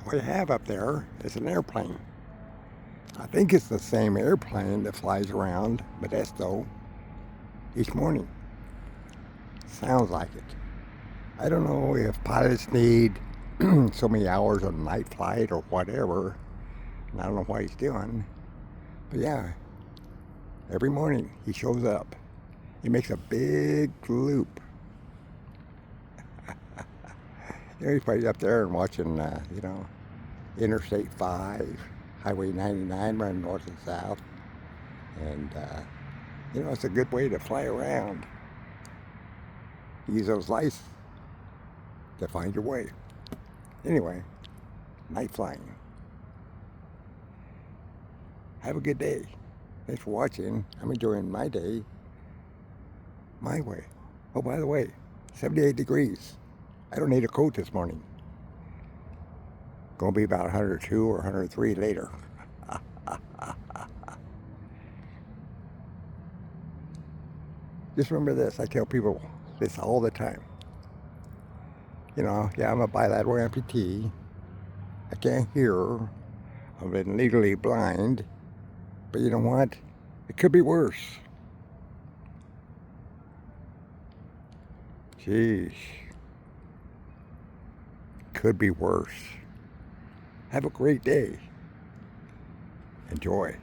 What you have up there is an airplane. I think it's the same airplane that flies around Modesto each morning. Sounds like it. I don't know if pilots need so many hours on a night flight or whatever. And I don't know what he's doing. But yeah, every morning he shows up. He makes a big loop. He's probably up there and watching, Interstate 5, Highway 99 running north and south. And, it's a good way to fly around. Use those lights to find your way. Anyway, night flying. Have a good day. Thanks for watching. I'm enjoying my day my way. Oh, by the way, 78 degrees. I don't need a coat this morning. Going to be about 102 or 103 later. Just remember this. I tell people this all the time. I'm a bilateral amputee. I can't hear. I've been legally blind. But you know what? It could be worse. Jeez. Could be worse. Have a great day. Enjoy.